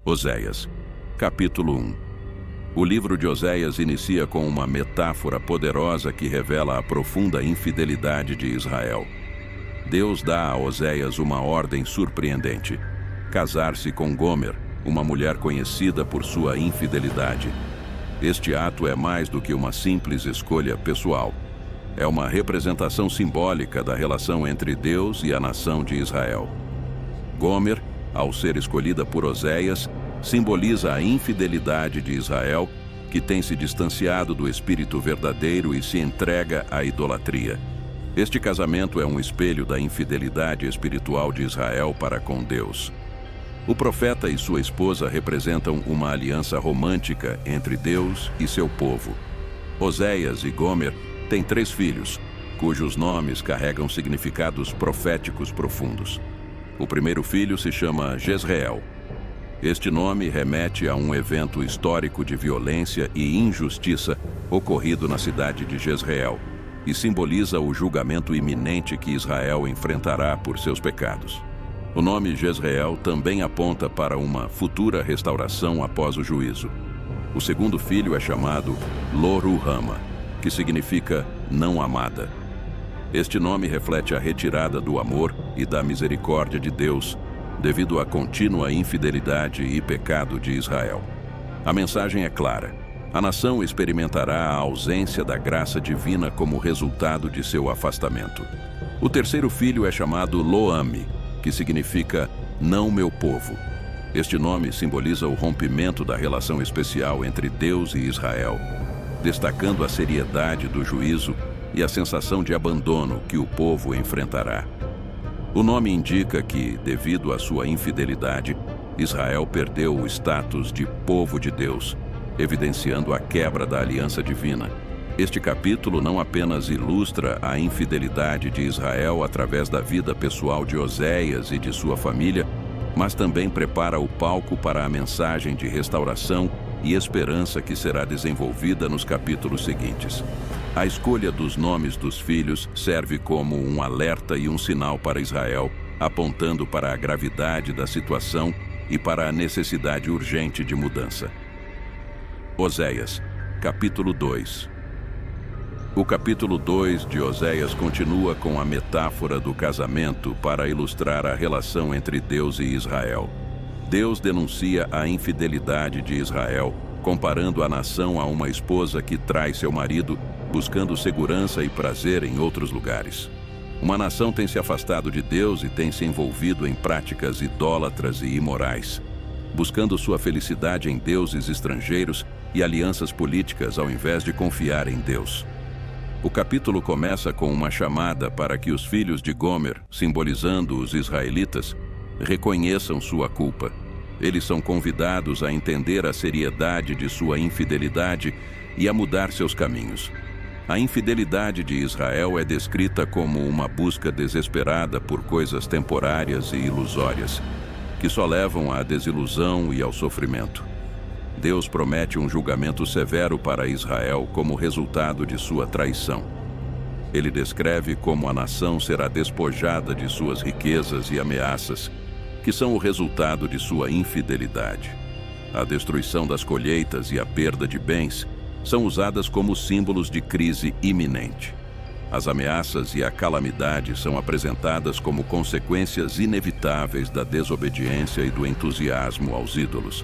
Oséias, capítulo 1. O livro de Oséias inicia com uma metáfora poderosa que revela a profunda infidelidade de Israel. Deus dá a Oséias uma ordem surpreendente: casar-se com Gomer, uma mulher conhecida por sua infidelidade. Este ato é mais do que uma simples escolha pessoal. É uma representação simbólica da relação entre Deus e a nação de Israel. Gomer, ao ser escolhida por Oséias, simboliza a infidelidade de Israel, que tem se distanciado do espírito verdadeiro e se entrega à idolatria. Este casamento é um espelho da infidelidade espiritual de Israel para com Deus. O profeta e sua esposa representam uma aliança romântica entre Deus e seu povo. Oséias e Gomer têm 3 filhos, cujos nomes carregam significados proféticos profundos. O primeiro filho se chama Jezreel. Este nome remete a um evento histórico de violência e injustiça ocorrido na cidade de Jezreel e simboliza o julgamento iminente que Israel enfrentará por seus pecados. O nome Jezreel também aponta para uma futura restauração após o juízo. O segundo filho é chamado Lo-ruhama, que significa não amada. Este nome reflete a retirada do amor e da misericórdia de Deus, devido à contínua infidelidade e pecado de Israel. A mensagem é clara: a nação experimentará a ausência da graça divina como resultado de seu afastamento. O terceiro filho é chamado Lo-ami, que significa não meu povo. Este nome simboliza o rompimento da relação especial entre Deus e Israel, destacando a seriedade do juízo e a sensação de abandono que o povo enfrentará. O nome indica que, devido à sua infidelidade, Israel perdeu o status de povo de Deus, evidenciando a quebra da aliança divina. Este capítulo não apenas ilustra a infidelidade de Israel através da vida pessoal de Oséias e de sua família, mas também prepara o palco para a mensagem de restauração e esperança que será desenvolvida nos capítulos seguintes. A escolha dos nomes dos filhos serve como um alerta e um sinal para Israel, apontando para a gravidade da situação e para a necessidade urgente de mudança. Oséias, capítulo 2. O capítulo 2 de Oséias continua com a metáfora do casamento para ilustrar a relação entre Deus e Israel. Deus denuncia a infidelidade de Israel, comparando a nação a uma esposa que trai seu marido, buscando segurança e prazer em outros lugares. Uma nação tem se afastado de Deus e tem se envolvido em práticas idólatras e imorais, buscando sua felicidade em deuses estrangeiros e alianças políticas ao invés de confiar em Deus. O capítulo começa com uma chamada para que os filhos de Gomer, simbolizando os israelitas, reconheçam sua culpa. Eles são convidados a entender a seriedade de sua infidelidade e a mudar seus caminhos. A infidelidade de Israel é descrita como uma busca desesperada por coisas temporárias e ilusórias, que só levam à desilusão e ao sofrimento. Deus promete um julgamento severo para Israel como resultado de sua traição. Ele descreve como a nação será despojada de suas riquezas e ameaças, que são o resultado de sua infidelidade. A destruição das colheitas e a perda de bens são usadas como símbolos de crise iminente. As ameaças e a calamidade são apresentadas como consequências inevitáveis da desobediência e do entusiasmo aos ídolos.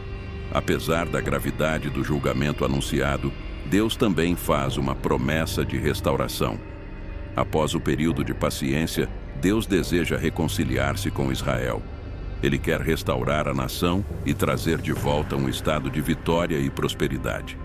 Apesar da gravidade do julgamento anunciado, Deus também faz uma promessa de restauração. Após o período de paciência, Deus deseja reconciliar-se com Israel. Ele quer restaurar a nação e trazer de volta um estado de vitória e prosperidade.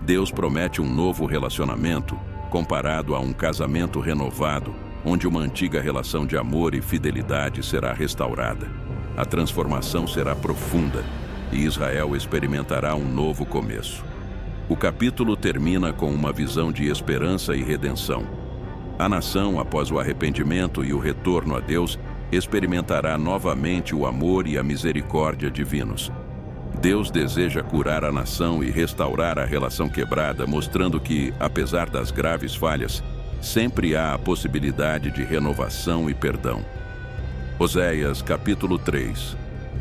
Deus promete um novo relacionamento, comparado a um casamento renovado, onde uma antiga relação de amor e fidelidade será restaurada. A transformação será profunda e Israel experimentará um novo começo. O capítulo termina com uma visão de esperança e redenção. A nação, após o arrependimento e o retorno a Deus, experimentará novamente o amor e a misericórdia divinos. Deus deseja curar a nação e restaurar a relação quebrada, mostrando que, apesar das graves falhas, sempre há a possibilidade de renovação e perdão. Oséias, capítulo 3.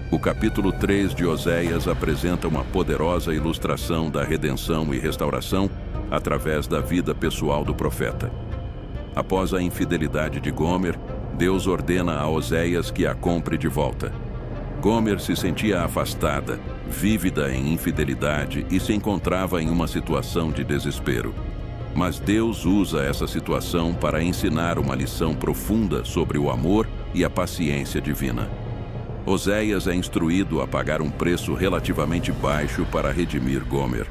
O capítulo 3 de Oséias apresenta uma poderosa ilustração da redenção e restauração através da vida pessoal do profeta. Após a infidelidade de Gomer, Deus ordena a Oséias que a compre de volta. Gomer se sentia afastada, vívida em infidelidade e se encontrava em uma situação de desespero. Mas Deus usa essa situação para ensinar uma lição profunda sobre o amor e a paciência divina. Oséias é instruído a pagar um preço relativamente baixo para redimir Gomer,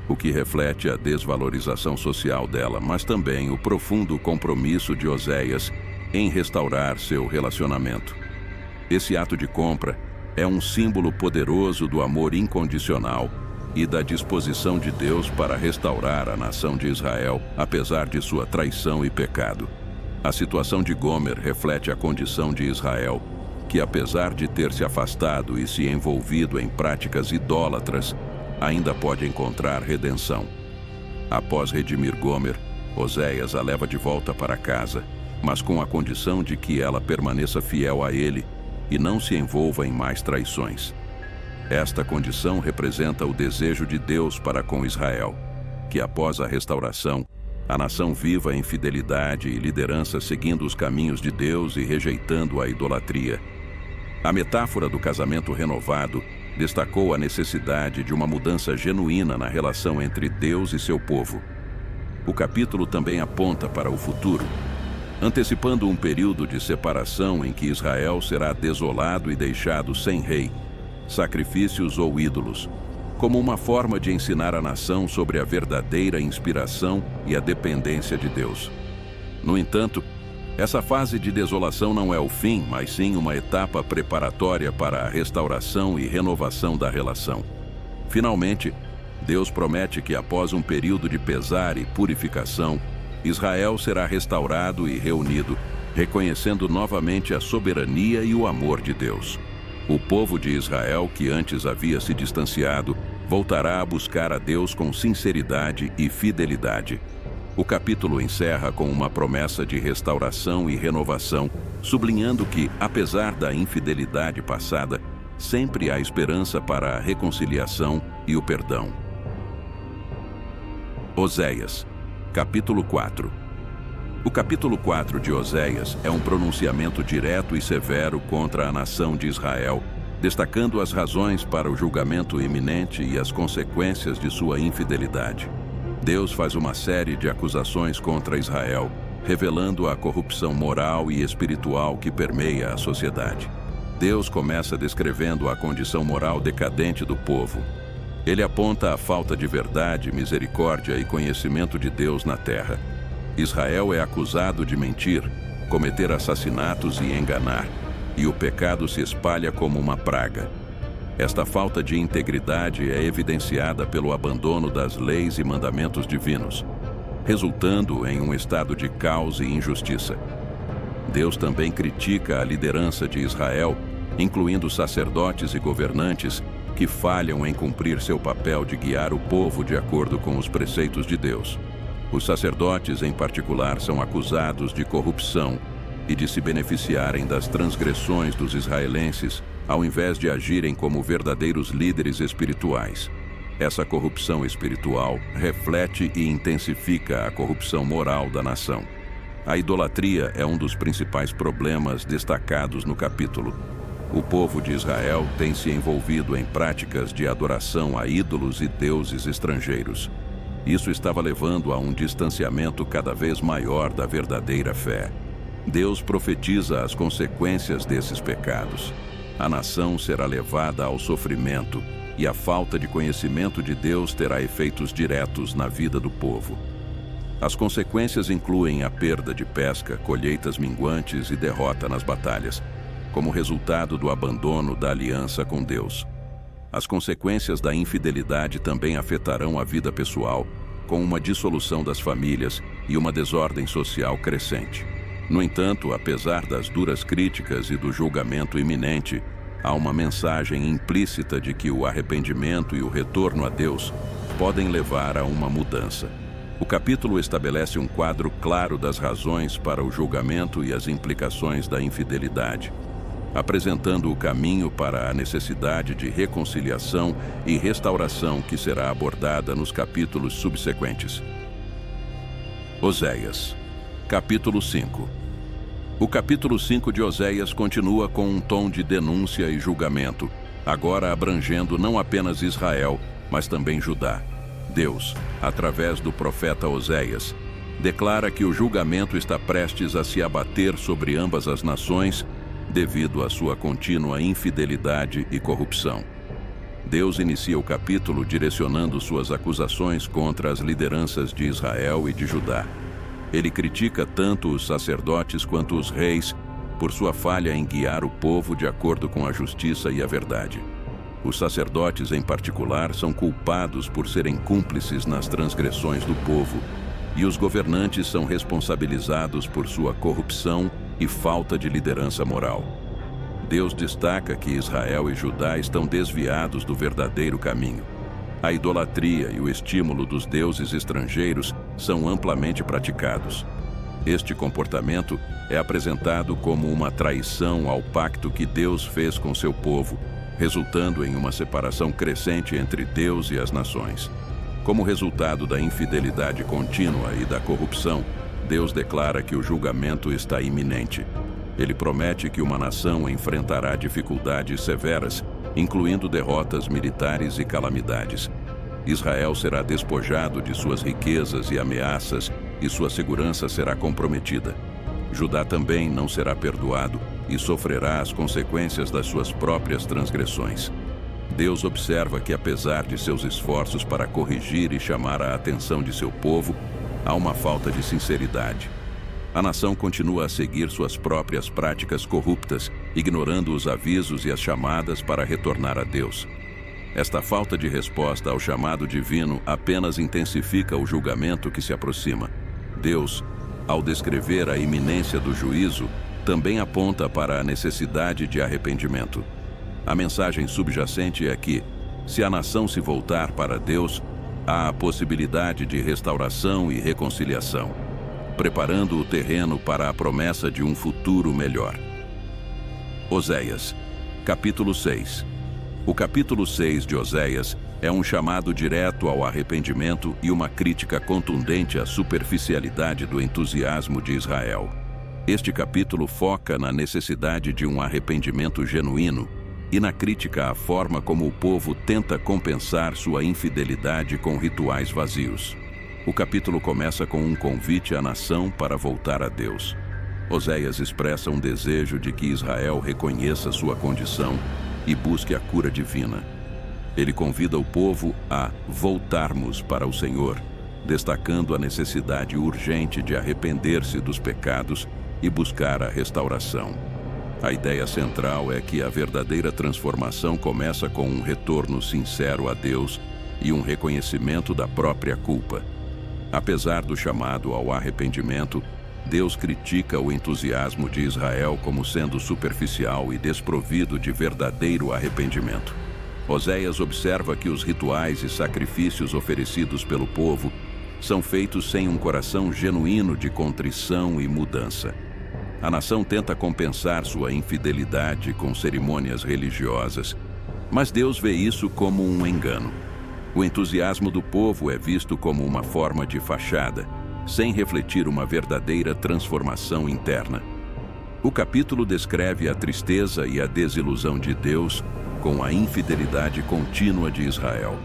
o que reflete a desvalorização social dela, mas também o profundo compromisso de Oséias em restaurar seu relacionamento. Esse ato de compra é um símbolo poderoso do amor incondicional e da disposição de Deus para restaurar a nação de Israel, apesar de sua traição e pecado. A situação de Gomer reflete a condição de Israel, que apesar de ter se afastado e se envolvido em práticas idólatras, ainda pode encontrar redenção. Após redimir Gomer, Oséias a leva de volta para casa, mas com a condição de que ela permaneça fiel a ele e não se envolva em mais traições. Esta condição representa o desejo de Deus para com Israel, que após a restauração, a nação viva em fidelidade e liderança seguindo os caminhos de Deus e rejeitando a idolatria. A metáfora do casamento renovado destacou a necessidade de uma mudança genuína na relação entre Deus e seu povo. O capítulo também aponta para o futuro, antecipando um período de separação em que Israel será desolado e deixado sem rei, sacrifícios ou ídolos, como uma forma de ensinar a nação sobre a verdadeira inspiração e a dependência de Deus. No entanto, essa fase de desolação não é o fim, mas sim uma etapa preparatória para a restauração e renovação da relação. Finalmente, Deus promete que após um período de pesar e purificação, Israel será restaurado e reunido, reconhecendo novamente a soberania e o amor de Deus. O povo de Israel, que antes havia se distanciado, voltará a buscar a Deus com sinceridade e fidelidade. O capítulo encerra com uma promessa de restauração e renovação, sublinhando que, apesar da infidelidade passada, sempre há esperança para a reconciliação e o perdão. Oséias, capítulo 4. O capítulo 4 de Oséias é um pronunciamento direto e severo contra a nação de Israel, destacando as razões para o julgamento iminente e as consequências de sua infidelidade. Deus faz uma série de acusações contra Israel, revelando a corrupção moral e espiritual que permeia a sociedade. Deus começa descrevendo a condição moral decadente do povo. Ele aponta a falta de verdade, misericórdia e conhecimento de Deus na terra. Israel é acusado de mentir, cometer assassinatos e enganar, e o pecado se espalha como uma praga. Esta falta de integridade é evidenciada pelo abandono das leis e mandamentos divinos, resultando em um estado de caos e injustiça. Deus também critica a liderança de Israel, incluindo sacerdotes e governantes que falham em cumprir seu papel de guiar o povo de acordo com os preceitos de Deus. Os sacerdotes, em particular, são acusados de corrupção e de se beneficiarem das transgressões dos israelenses, ao invés de agirem como verdadeiros líderes espirituais. Essa corrupção espiritual reflete e intensifica a corrupção moral da nação. A idolatria é um dos principais problemas destacados no capítulo. O povo de Israel tem se envolvido em práticas de adoração a ídolos e deuses estrangeiros. Isso estava levando a um distanciamento cada vez maior da verdadeira fé. Deus profetiza as consequências desses pecados. A nação será levada ao sofrimento e a falta de conhecimento de Deus terá efeitos diretos na vida do povo. As consequências incluem a perda de pesca, colheitas minguantes e derrota nas batalhas, como resultado do abandono da aliança com Deus. As consequências da infidelidade também afetarão a vida pessoal, com uma dissolução das famílias e uma desordem social crescente. No entanto, apesar das duras críticas e do julgamento iminente, há uma mensagem implícita de que o arrependimento e o retorno a Deus podem levar a uma mudança. O capítulo estabelece um quadro claro das razões para o julgamento e as implicações da infidelidade. apresentando o caminho para a necessidade de reconciliação e restauração que será abordada nos capítulos subsequentes. Oséias, capítulo 5. O capítulo 5 de Oséias continua com um tom de denúncia e julgamento, agora abrangendo não apenas Israel, mas também Judá. Deus, através do profeta Oséias, declara que o julgamento está prestes a se abater sobre ambas as nações devido à sua contínua infidelidade e corrupção. Deus inicia o capítulo direcionando suas acusações contra as lideranças de Israel e de Judá. Ele critica tanto os sacerdotes quanto os reis por sua falha em guiar o povo de acordo com a justiça e a verdade. Os sacerdotes, em particular, são culpados por serem cúmplices nas transgressões do povo, e os governantes são responsabilizados por sua corrupção e falta de liderança moral. Deus destaca que Israel e Judá estão desviados do verdadeiro caminho. A idolatria e o estímulo dos deuses estrangeiros são amplamente praticados. Este comportamento é apresentado como uma traição ao pacto que Deus fez com seu povo, resultando em uma separação crescente entre Deus e as nações. Como resultado da infidelidade contínua e da corrupção, Deus declara que o julgamento está iminente. Ele promete que uma nação enfrentará dificuldades severas, incluindo derrotas militares e calamidades. Israel será despojado de suas riquezas e ameaças, e sua segurança será comprometida. Judá também não será perdoado e sofrerá as consequências das suas próprias transgressões. Deus observa que, apesar de seus esforços para corrigir e chamar a atenção de seu povo, há uma falta de sinceridade. A nação continua a seguir suas próprias práticas corruptas, ignorando os avisos e as chamadas para retornar a Deus. Esta falta de resposta ao chamado divino apenas intensifica o julgamento que se aproxima. Deus, ao descrever a iminência do juízo, também aponta para a necessidade de arrependimento. A mensagem subjacente é que, se a nação se voltar para Deus, há a possibilidade de restauração e reconciliação, preparando o terreno para a promessa de um futuro melhor. Oséias, capítulo 6. O capítulo 6 de Oséias é um chamado direto ao arrependimento e uma crítica contundente à superficialidade do entusiasmo de Israel. Este capítulo foca na necessidade de um arrependimento genuíno e na crítica à forma como o povo tenta compensar sua infidelidade com rituais vazios. O capítulo começa com um convite à nação para voltar a Deus. Oséias expressa um desejo de que Israel reconheça sua condição e busque a cura divina. Ele convida o povo a voltarmos para o Senhor, destacando a necessidade urgente de arrepender-se dos pecados e buscar a restauração. A ideia central é que a verdadeira transformação começa com um retorno sincero a Deus e um reconhecimento da própria culpa. Apesar do chamado ao arrependimento, Deus critica o entusiasmo de Israel como sendo superficial e desprovido de verdadeiro arrependimento. Oséias observa que os rituais e sacrifícios oferecidos pelo povo são feitos sem um coração genuíno de contrição e mudança. A nação tenta compensar sua infidelidade com cerimônias religiosas, mas Deus vê isso como um engano. O entusiasmo do povo é visto como uma forma de fachada, sem refletir uma verdadeira transformação interna. O capítulo descreve a tristeza e a desilusão de Deus com a infidelidade contínua de Israel.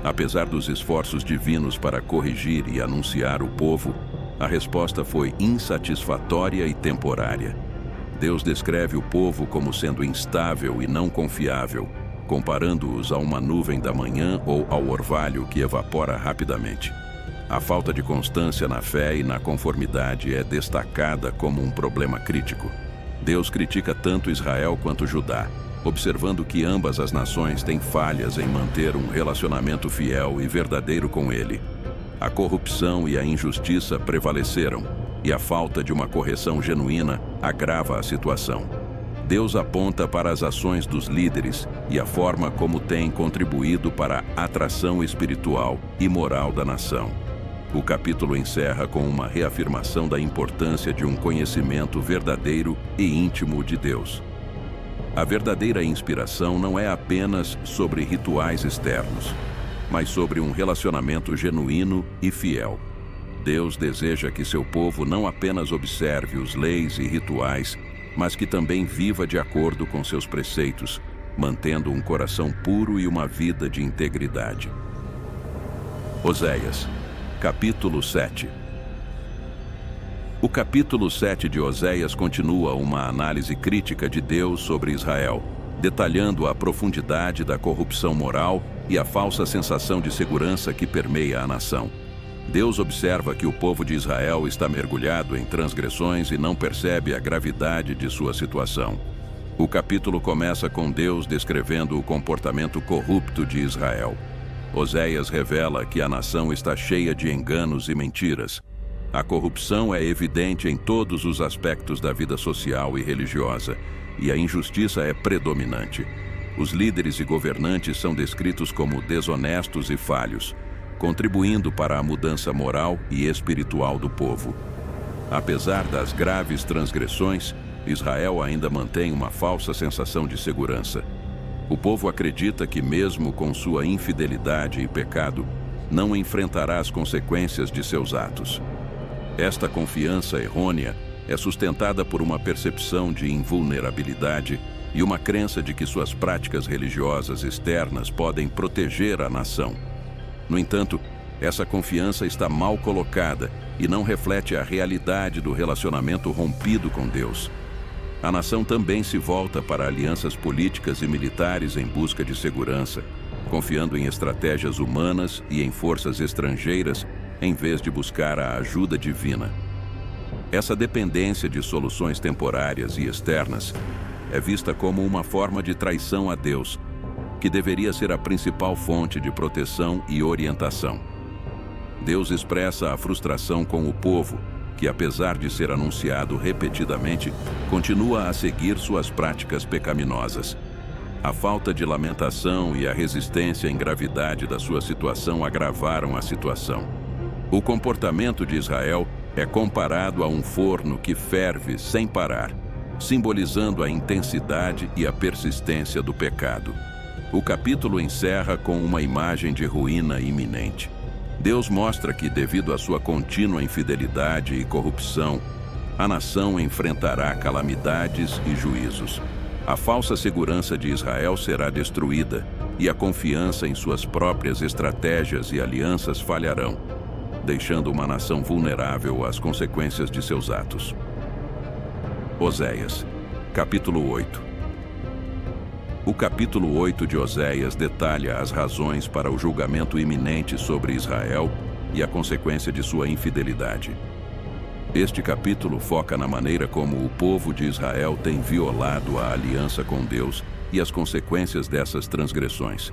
Apesar dos esforços divinos para corrigir e anunciar o povo, a resposta foi insatisfatória e temporária. Deus descreve o povo como sendo instável e não confiável, comparando-os a uma nuvem da manhã ou ao orvalho que evapora rapidamente. A falta de constância na fé e na conformidade é destacada como um problema crítico. Deus critica tanto Israel quanto Judá, observando que ambas as nações têm falhas em manter um relacionamento fiel e verdadeiro com Ele. A corrupção e a injustiça prevaleceram, e a falta de uma correção genuína agrava a situação. Deus aponta para as ações dos líderes e a forma como têm contribuído para a atração espiritual e moral da nação. O capítulo encerra com uma reafirmação da importância de um conhecimento verdadeiro e íntimo de Deus. A verdadeira inspiração não é apenas sobre rituais externos, mas sobre um relacionamento genuíno e fiel. Deus deseja que seu povo não apenas observe os leis e rituais, mas que também viva de acordo com seus preceitos, mantendo um coração puro e uma vida de integridade. Oséias, capítulo 7. O capítulo 7 de Oséias continua uma análise crítica de Deus sobre Israel, detalhando a profundidade da corrupção moral e a falsa sensação de segurança que permeia a nação. Deus observa que o povo de Israel está mergulhado em transgressões e não percebe a gravidade de sua situação. O capítulo começa com Deus descrevendo o comportamento corrupto de Israel. Oséias revela que a nação está cheia de enganos e mentiras. A corrupção é evidente em todos os aspectos da vida social e religiosa, e a injustiça é predominante. Os líderes e governantes são descritos como desonestos e falhos, contribuindo para a mudança moral e espiritual do povo. Apesar das graves transgressões, Israel ainda mantém uma falsa sensação de segurança. O povo acredita que, mesmo com sua infidelidade e pecado, não enfrentará as consequências de seus atos. Esta confiança errônea é sustentada por uma percepção de invulnerabilidade e uma crença de que suas práticas religiosas externas podem proteger a nação. No entanto, essa confiança está mal colocada e não reflete a realidade do relacionamento rompido com Deus. A nação também se volta para alianças políticas e militares em busca de segurança, confiando em estratégias humanas e em forças estrangeiras, em vez de buscar a ajuda divina. Essa dependência de soluções temporárias e externas é vista como uma forma de traição a Deus, que deveria ser a principal fonte de proteção e orientação. Deus expressa a frustração com o povo, que apesar de ser anunciado repetidamente, continua a seguir suas práticas pecaminosas. A falta de lamentação e a resistência em gravidade da sua situação agravaram a situação. O comportamento de Israel é comparado a um forno que ferve sem parar, simbolizando a intensidade e a persistência do pecado. O capítulo encerra com uma imagem de ruína iminente. Deus mostra que, devido à sua contínua infidelidade e corrupção, a nação enfrentará calamidades e juízos. A falsa segurança de Israel será destruída e a confiança em suas próprias estratégias e alianças falharão, deixando uma nação vulnerável às consequências de seus atos. Oséias, capítulo 8. O capítulo 8 de Oséias detalha as razões para o julgamento iminente sobre Israel e a consequência de sua infidelidade. Este capítulo foca na maneira como o povo de Israel tem violado a aliança com Deus e as consequências dessas transgressões.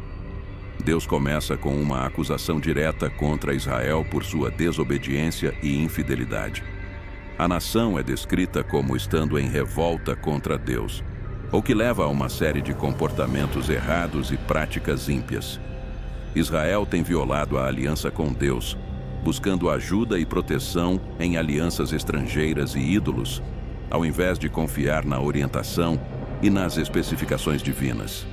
Deus começa com uma acusação direta contra Israel por sua desobediência e infidelidade. A nação é descrita como estando em revolta contra Deus, o que leva a uma série de comportamentos errados e práticas ímpias. Israel tem violado a aliança com Deus, buscando ajuda e proteção em alianças estrangeiras e ídolos, ao invés de confiar na orientação e nas especificações divinas.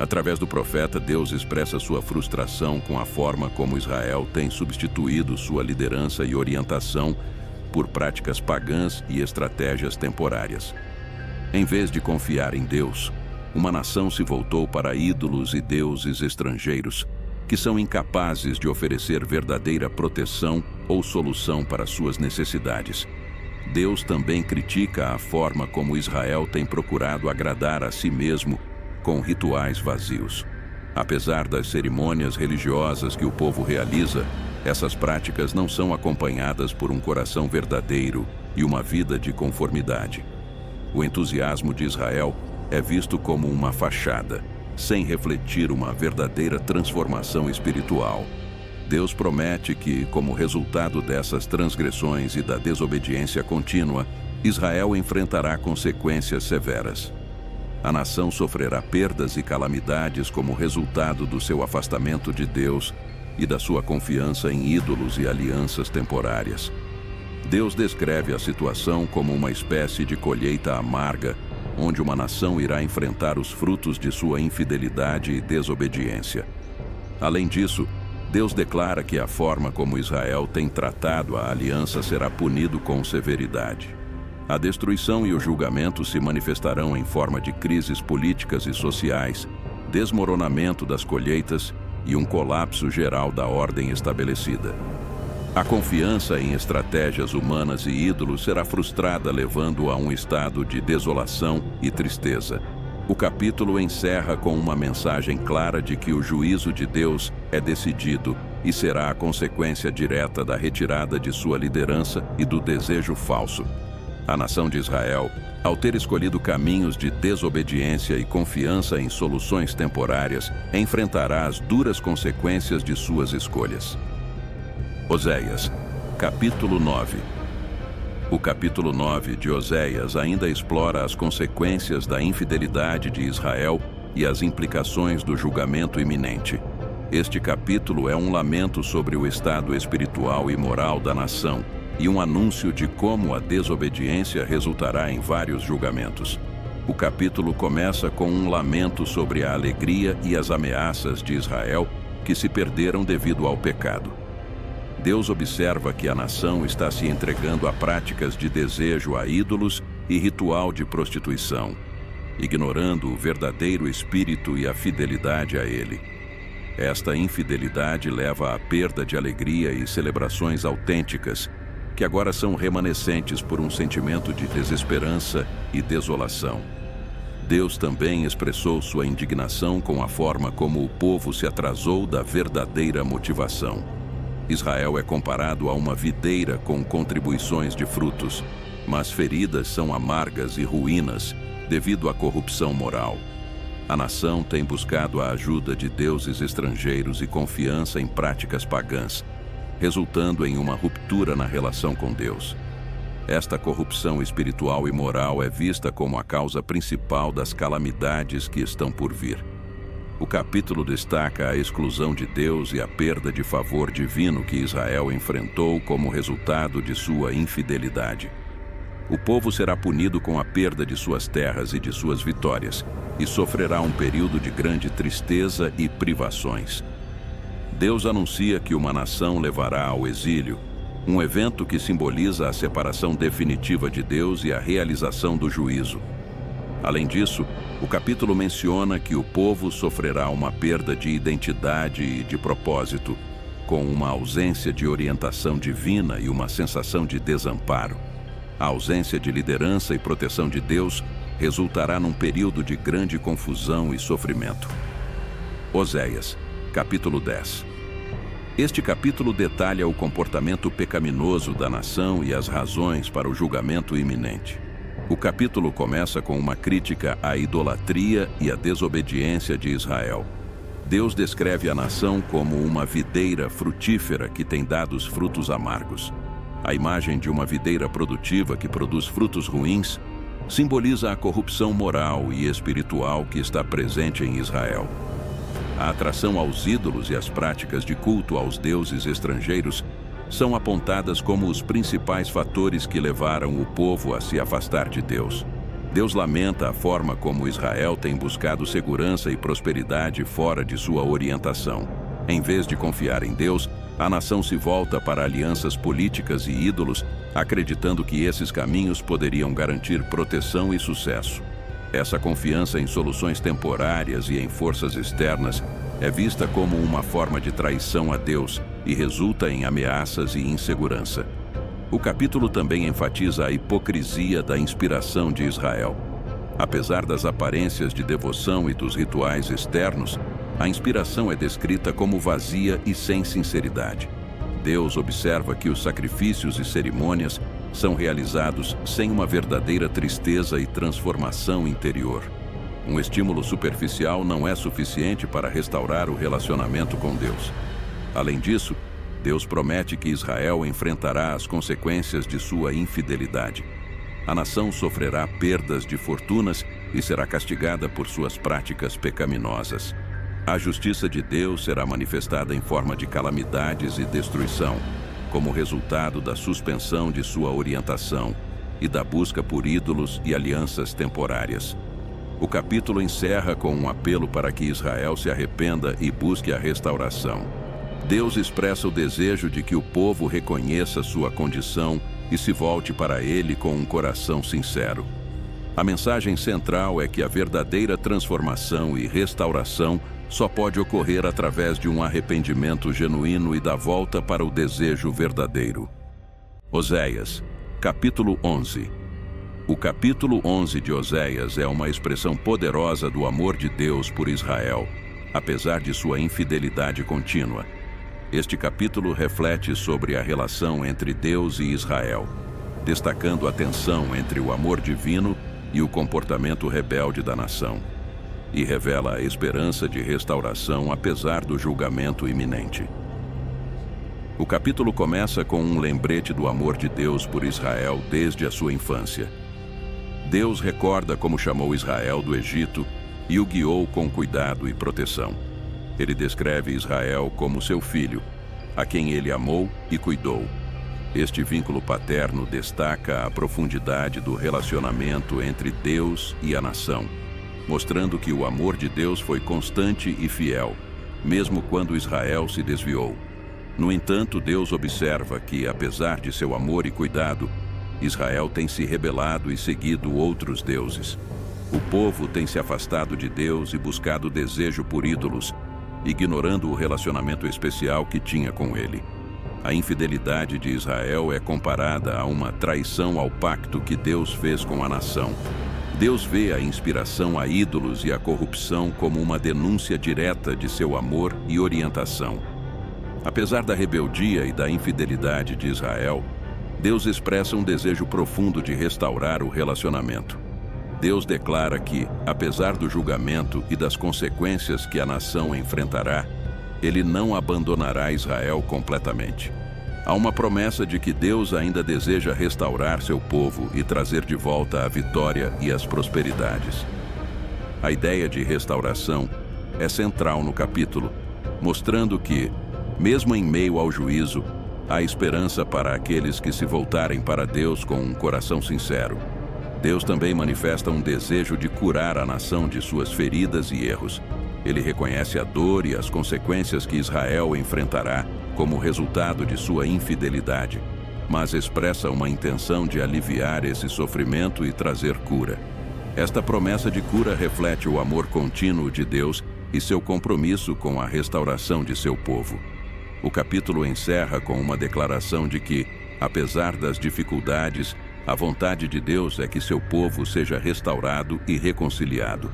Através do profeta, Deus expressa sua frustração com a forma como Israel tem substituído sua liderança e orientação por práticas pagãs e estratégias temporárias. Em vez de confiar em Deus, uma nação se voltou para ídolos e deuses estrangeiros, que são incapazes de oferecer verdadeira proteção ou solução para suas necessidades. Deus também critica a forma como Israel tem procurado agradar a si mesmo com rituais vazios. Apesar das cerimônias religiosas que o povo realiza, essas práticas não são acompanhadas por um coração verdadeiro e uma vida de conformidade. O entusiasmo de Israel é visto como uma fachada, sem refletir uma verdadeira transformação espiritual. Deus promete que, como resultado dessas transgressões e da desobediência contínua, Israel enfrentará consequências severas. A nação sofrerá perdas e calamidades como resultado do seu afastamento de Deus e da sua confiança em ídolos e alianças temporárias. Deus descreve a situação como uma espécie de colheita amarga onde uma nação irá enfrentar os frutos de sua infidelidade e desobediência. Além disso, Deus declara que a forma como Israel tem tratado a aliança será punido com severidade. A destruição e o julgamento se manifestarão em forma de crises políticas e sociais, desmoronamento das colheitas e um colapso geral da ordem estabelecida. A confiança em estratégias humanas e ídolos será frustrada, levando a um estado de desolação e tristeza. O capítulo encerra com uma mensagem clara de que o juízo de Deus é decidido e será a consequência direta da retirada de sua liderança e do desejo falso. A nação de Israel, ao ter escolhido caminhos de desobediência e confiança em soluções temporárias, enfrentará as duras consequências de suas escolhas. Oséias, capítulo 9. O capítulo 9 de Oséias ainda explora as consequências da infidelidade de Israel e as implicações do julgamento iminente. Este capítulo é um lamento sobre o estado espiritual e moral da nação e um anúncio de como a desobediência resultará em vários julgamentos. O capítulo começa com um lamento sobre a alegria e as ameaças de Israel que se perderam devido ao pecado. Deus observa que a nação está se entregando a práticas de desejo a ídolos e ritual de prostituição, ignorando o verdadeiro espírito e a fidelidade a ele. Esta infidelidade leva à perda de alegria e celebrações autênticas, que agora são remanescentes por um sentimento de desesperança e desolação. Deus também expressou sua indignação com a forma como o povo se atrasou da verdadeira motivação. Israel é comparado a uma videira com contribuições de frutos, mas feridas são amargas e ruínas devido à corrupção moral. A nação tem buscado a ajuda de deuses estrangeiros e confiança em práticas pagãs, resultando em uma ruptura na relação com Deus. Esta corrupção espiritual e moral é vista como a causa principal das calamidades que estão por vir. O capítulo destaca a exclusão de Deus e a perda de favor divino que Israel enfrentou como resultado de sua infidelidade. O povo será punido com a perda de suas terras e de suas vitórias, e sofrerá um período de grande tristeza e privações. Deus anuncia que uma nação levará ao exílio, um evento que simboliza a separação definitiva de Deus e a realização do juízo. Além disso, o capítulo menciona que o povo sofrerá uma perda de identidade e de propósito, com uma ausência de orientação divina e uma sensação de desamparo. A ausência de liderança e proteção de Deus resultará num período de grande confusão e sofrimento. Oséias, capítulo 10. Este capítulo detalha o comportamento pecaminoso da nação e as razões para o julgamento iminente. O capítulo começa com uma crítica à idolatria e à desobediência de Israel. Deus descreve a nação como uma videira frutífera que tem dado os frutos amargos. A imagem de uma videira produtiva que produz frutos ruins simboliza a corrupção moral e espiritual que está presente em Israel. A atração aos ídolos e as práticas de culto aos deuses estrangeiros são apontadas como os principais fatores que levaram o povo a se afastar de Deus. Deus lamenta a forma como Israel tem buscado segurança e prosperidade fora de sua orientação. Em vez de confiar em Deus, a nação se volta para alianças políticas e ídolos, acreditando que esses caminhos poderiam garantir proteção e sucesso. Essa confiança em soluções temporárias e em forças externas é vista como uma forma de traição a Deus e resulta em ameaças e insegurança. O capítulo também enfatiza a hipocrisia da inspiração de Israel. Apesar das aparências de devoção e dos rituais externos, a inspiração é descrita como vazia e sem sinceridade. Deus observa que os sacrifícios e cerimônias são realizados sem uma verdadeira tristeza e transformação interior. Um estímulo superficial não é suficiente para restaurar o relacionamento com Deus. Além disso, Deus promete que Israel enfrentará as consequências de sua infidelidade. A nação sofrerá perdas de fortunas e será castigada por suas práticas pecaminosas. A justiça de Deus será manifestada em forma de calamidades e destruição, como resultado da suspensão de sua orientação, e da busca por ídolos e alianças temporárias. O capítulo encerra com um apelo para que Israel se arrependa e busque a restauração. Deus expressa o desejo de que o povo reconheça sua condição e se volte para Ele com um coração sincero. A mensagem central é que a verdadeira transformação e restauração só pode ocorrer através de um arrependimento genuíno e da volta para o desejo verdadeiro. Oséias, capítulo 11. O capítulo 11 de Oséias é uma expressão poderosa do amor de Deus por Israel, apesar de sua infidelidade contínua. Este capítulo reflete sobre a relação entre Deus e Israel, destacando a tensão entre o amor divino e o comportamento rebelde da nação, e revela a esperança de restauração apesar do julgamento iminente. O capítulo começa com um lembrete do amor de Deus por Israel desde a sua infância. Deus recorda como chamou Israel do Egito e o guiou com cuidado e proteção. Ele descreve Israel como seu filho, a quem ele amou e cuidou. Este vínculo paterno destaca a profundidade do relacionamento entre Deus e a nação, mostrando que o amor de Deus foi constante e fiel, mesmo quando Israel se desviou. No entanto, Deus observa que, apesar de seu amor e cuidado, Israel tem se rebelado e seguido outros deuses. O povo tem se afastado de Deus e buscado desejo por ídolos, ignorando o relacionamento especial que tinha com ele. A infidelidade de Israel é comparada a uma traição ao pacto que Deus fez com a nação. Deus vê a inspiração a ídolos e a corrupção como uma denúncia direta de seu amor e orientação. Apesar da rebeldia e da infidelidade de Israel, Deus expressa um desejo profundo de restaurar o relacionamento. Deus declara que, apesar do julgamento e das consequências que a nação enfrentará, Ele não abandonará Israel completamente. Há uma promessa de que Deus ainda deseja restaurar seu povo e trazer de volta a vitória e as prosperidades. A ideia de restauração é central no capítulo, mostrando que, mesmo em meio ao juízo, há esperança para aqueles que se voltarem para Deus com um coração sincero. Deus também manifesta um desejo de curar a nação de suas feridas e erros. Ele reconhece a dor e as consequências que Israel enfrentará como resultado de sua infidelidade, mas expressa uma intenção de aliviar esse sofrimento e trazer cura. Esta promessa de cura reflete o amor contínuo de Deus e seu compromisso com a restauração de seu povo. O capítulo encerra com uma declaração de que, apesar das dificuldades, a vontade de Deus é que seu povo seja restaurado e reconciliado.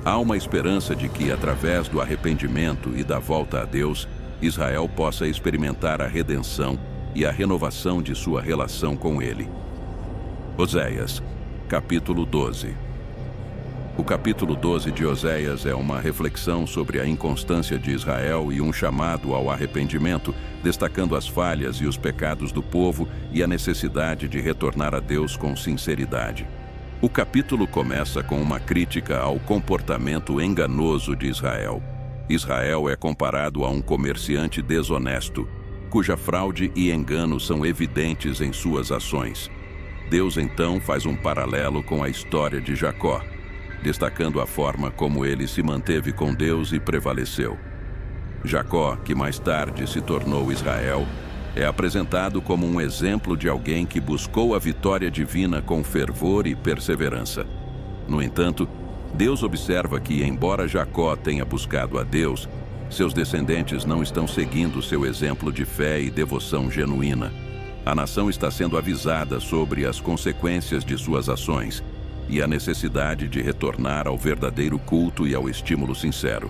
Há uma esperança de que, através do arrependimento e da volta a Deus, Israel possa experimentar a redenção e a renovação de sua relação com Ele. Oséias, capítulo 12. O capítulo 12 de Oséias é uma reflexão sobre a inconstância de Israel e um chamado ao arrependimento, destacando as falhas e os pecados do povo e a necessidade de retornar a Deus com sinceridade. O capítulo começa com uma crítica ao comportamento enganoso de Israel. Israel é comparado a um comerciante desonesto, cuja fraude e engano são evidentes em suas ações. Deus então faz um paralelo com a história de Jacó, destacando a forma como ele se manteve com Deus e prevaleceu. Jacó, que mais tarde se tornou Israel, é apresentado como um exemplo de alguém que buscou a vitória divina com fervor e perseverança. No entanto, Deus observa que, embora Jacó tenha buscado a Deus, seus descendentes não estão seguindo seu exemplo de fé e devoção genuína. A nação está sendo avisada sobre as consequências de suas ações e a necessidade de retornar ao verdadeiro culto e ao estímulo sincero.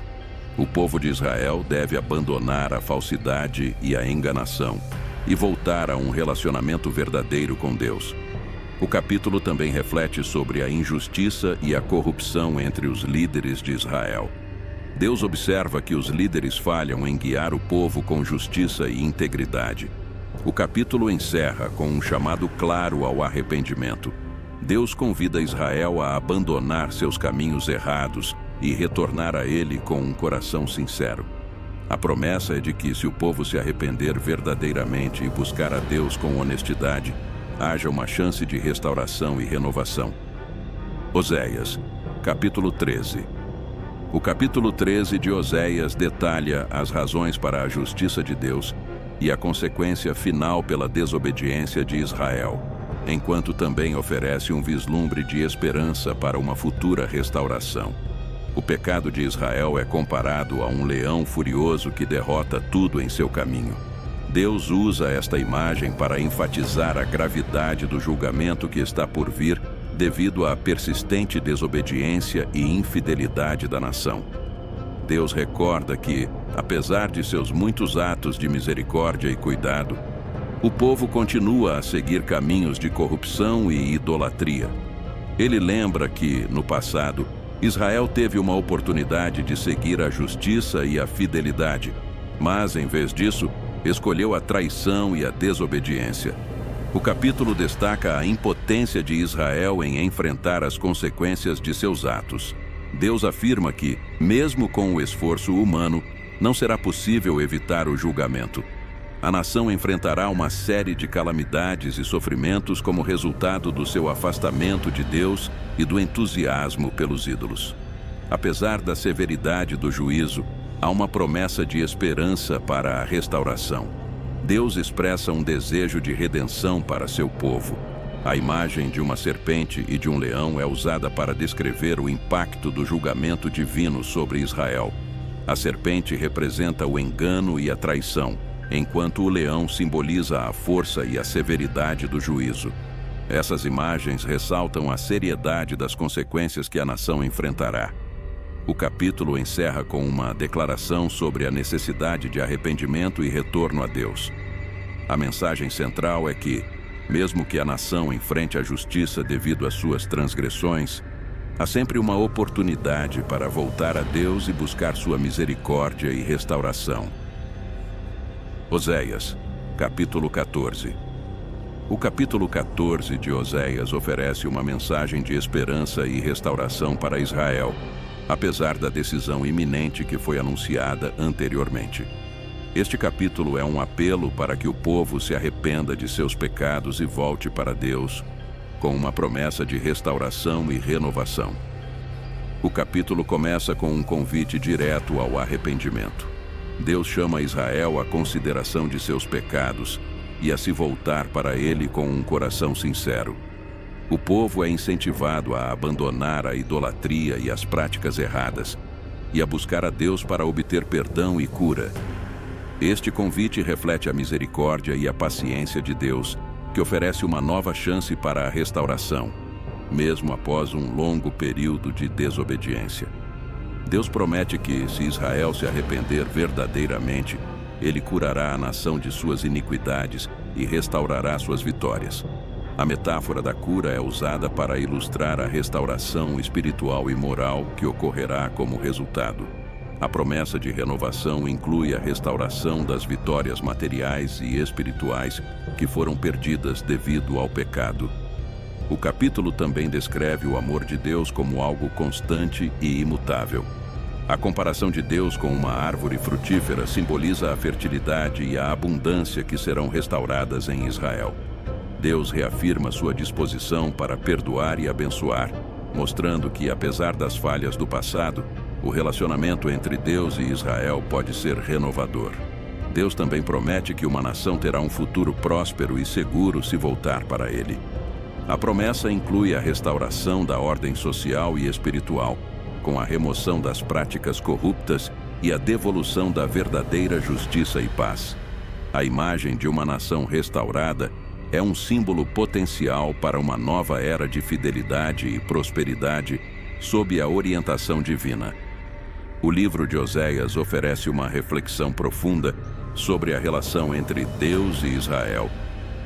O povo de Israel deve abandonar a falsidade e a enganação e voltar a um relacionamento verdadeiro com Deus. O capítulo também reflete sobre a injustiça e a corrupção entre os líderes de Israel. Deus observa que os líderes falham em guiar o povo com justiça e integridade. O capítulo encerra com um chamado claro ao arrependimento. Deus convida Israel a abandonar seus caminhos errados e retornar a Ele com um coração sincero. A promessa é de que, se o povo se arrepender verdadeiramente e buscar a Deus com honestidade, haja uma chance de restauração e renovação. Oséias, capítulo 13. O capítulo 13 de Oséias detalha as razões para a justiça de Deus e a consequência final pela desobediência de Israel, enquanto também oferece um vislumbre de esperança para uma futura restauração. O pecado de Israel é comparado a um leão furioso que derrota tudo em seu caminho. Deus usa esta imagem para enfatizar a gravidade do julgamento que está por vir devido à persistente desobediência e infidelidade da nação. Deus recorda que, apesar de seus muitos atos de misericórdia e cuidado, o povo continua a seguir caminhos de corrupção e idolatria. Ele lembra que, no passado, Israel teve uma oportunidade de seguir a justiça e a fidelidade, mas, em vez disso, escolheu a traição e a desobediência. O capítulo destaca a impotência de Israel em enfrentar as consequências de seus atos. Deus afirma que, mesmo com o esforço humano, não será possível evitar o julgamento. A nação enfrentará uma série de calamidades e sofrimentos como resultado do seu afastamento de Deus e do entusiasmo pelos ídolos. Apesar da severidade do juízo, há uma promessa de esperança para a restauração. Deus expressa um desejo de redenção para seu povo. A imagem de uma serpente e de um leão é usada para descrever o impacto do julgamento divino sobre Israel. A serpente representa o engano e a traição, enquanto o leão simboliza a força e a severidade do juízo. Essas imagens ressaltam a seriedade das consequências que a nação enfrentará. O capítulo encerra com uma declaração sobre a necessidade de arrependimento e retorno a Deus. A mensagem central é que, mesmo que a nação enfrente a justiça devido às suas transgressões, há sempre uma oportunidade para voltar a Deus e buscar sua misericórdia e restauração. Oséias, capítulo 14. O capítulo 14 de Oséias oferece uma mensagem de esperança e restauração para Israel, apesar da decisão iminente que foi anunciada anteriormente. Este capítulo é um apelo para que o povo se arrependa de seus pecados e volte para Deus, com uma promessa de restauração e renovação. O capítulo começa com um convite direto ao arrependimento. Deus chama Israel à consideração de seus pecados e a se voltar para Ele com um coração sincero. O povo é incentivado a abandonar a idolatria e as práticas erradas e a buscar a Deus para obter perdão e cura. Este convite reflete a misericórdia e a paciência de Deus, que oferece uma nova chance para a restauração, mesmo após um longo período de desobediência. Deus promete que, se Israel se arrepender verdadeiramente, Ele curará a nação de suas iniquidades e restaurará suas vitórias. A metáfora da cura é usada para ilustrar a restauração espiritual e moral que ocorrerá como resultado. A promessa de renovação inclui a restauração das vitórias materiais e espirituais que foram perdidas devido ao pecado. O capítulo também descreve o amor de Deus como algo constante e imutável. A comparação de Deus com uma árvore frutífera simboliza a fertilidade e a abundância que serão restauradas em Israel. Deus reafirma sua disposição para perdoar e abençoar, mostrando que, apesar das falhas do passado, o relacionamento entre Deus e Israel pode ser renovador. Deus também promete que uma nação terá um futuro próspero e seguro se voltar para Ele. A promessa inclui a restauração da ordem social e espiritual, com a remoção das práticas corruptas e a devolução da verdadeira justiça e paz. A imagem de uma nação restaurada é um símbolo potencial para uma nova era de fidelidade e prosperidade sob a orientação divina. O livro de Oséias oferece uma reflexão profunda sobre a relação entre Deus e Israel,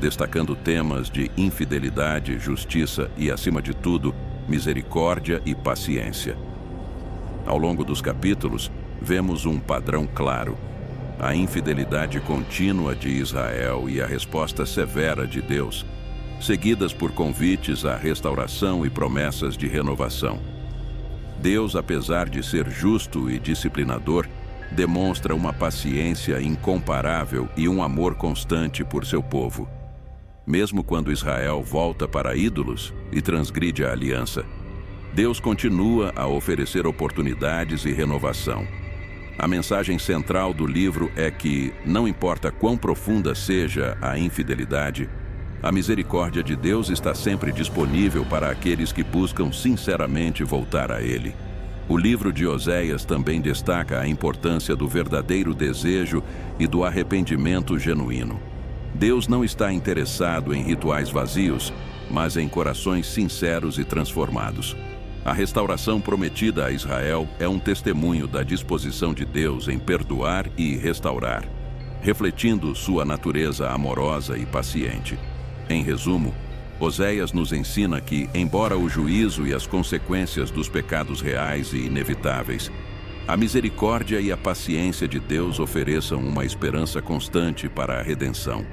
destacando temas de infidelidade, justiça e, acima de tudo, misericórdia e paciência. Ao longo dos capítulos, vemos um padrão claro: a infidelidade contínua de Israel e a resposta severa de Deus, seguidas por convites à restauração e promessas de renovação. Deus, apesar de ser justo e disciplinador, demonstra uma paciência incomparável e um amor constante por seu povo. mesmo quando Israel volta para ídolos e transgride a aliança. Deus continua a oferecer oportunidades e renovação. A mensagem central do livro é que, não importa quão profunda seja a infidelidade, a misericórdia de Deus está sempre disponível para aqueles que buscam sinceramente voltar a Ele. O livro de Oséias também destaca a importância do verdadeiro desejo e do arrependimento genuíno. Deus não está interessado em rituais vazios, mas em corações sinceros e transformados. A restauração prometida a Israel é um testemunho da disposição de Deus em perdoar e restaurar, refletindo sua natureza amorosa e paciente. Em resumo, Oséias nos ensina que, embora o juízo e as consequências dos pecados reais e inevitáveis, a misericórdia e a paciência de Deus ofereçam uma esperança constante para a redenção.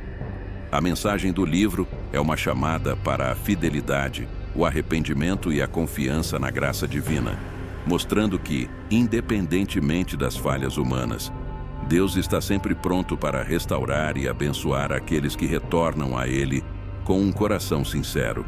A mensagem do livro é uma chamada para a fidelidade, o arrependimento e a confiança na graça divina, mostrando que, independentemente das falhas humanas, Deus está sempre pronto para restaurar e abençoar aqueles que retornam a Ele com um coração sincero.